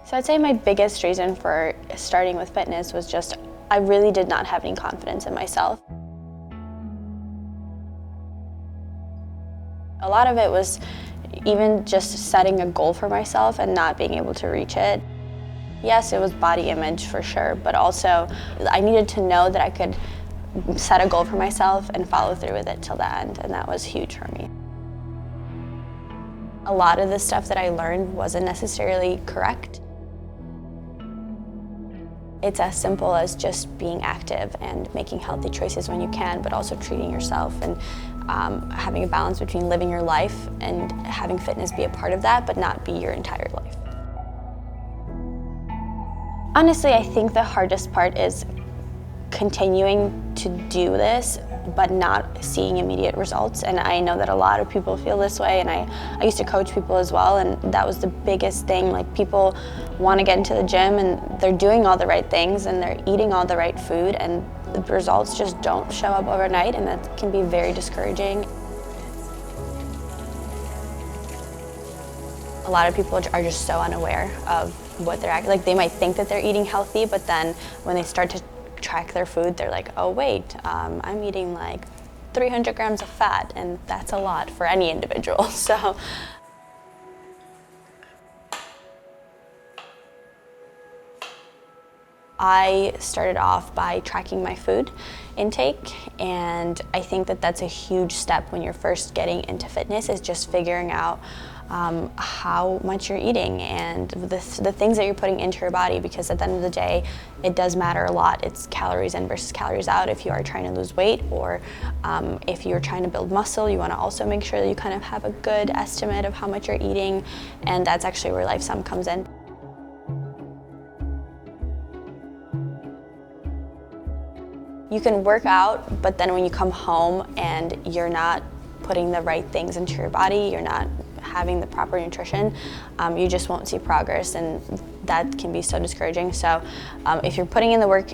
So I'd say my biggest reason for starting with fitness was just I really did not have any confidence in myself. A lot of it was even just setting a goal for myself and not being able to reach it. Yes, it was body image for sure, but also I needed to know that I could set a goal for myself and follow through with it till the end, and that was huge for me. A lot of the stuff that I learned wasn't necessarily correct. It's as simple as just being active and making healthy choices when you can, but also treating yourself and having a balance between living your life and having fitness be a part of that, but not be your entire life. Honestly, I think the hardest part is continuing to do this but not seeing immediate results, and I know that a lot of people feel this way, and I used to coach people as well, and that was the biggest thing. Like, people want to get into the gym and they're doing all the right things and they're eating all the right food, and the results just don't show up overnight, and that can be very discouraging. A lot of people are just so unaware of what they're like. They might think that they're eating healthy, but then when they start to track their food, they're like, oh wait, I'm eating like 300 grams of fat, and that's a lot for any individual. So I started off by tracking my food intake, and I think that that's a huge step when you're first getting into fitness, is just figuring out how much you're eating and the things that you're putting into your body, because at the end of the day, it does matter a lot. It's calories in versus calories out if you are trying to lose weight, or if you're trying to build muscle, you want to also make sure that you kind of have a good estimate of how much you're eating, and that's actually where Lifesum comes in. You can work out, but then when you come home and you're not putting the right things into your body, you're not having the proper nutrition, you just won't see progress, and that can be so discouraging. So if you're putting in the work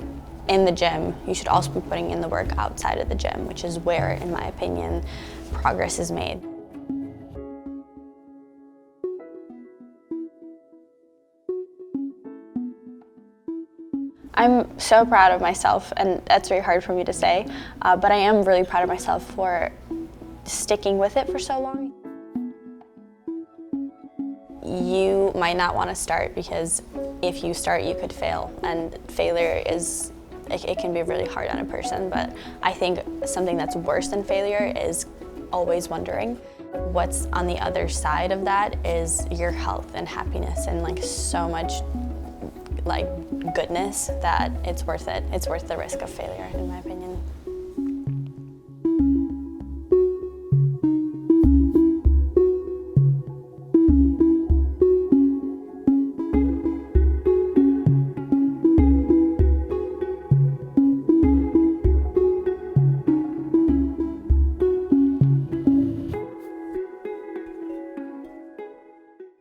in the gym, you should also be putting in the work outside of the gym, which is where, in my opinion, progress is made. I'm so proud of myself, and that's very hard for me to say, but I am really proud of myself for sticking with it for so long. You might not want to start, because if you start, you could fail, and failure is, it can be really hard on a person, but I think something that's worse than failure is always wondering. What's on the other side of that is your health and happiness, and like so much like goodness, that it's worth it. It's worth the risk of failure, in my opinion.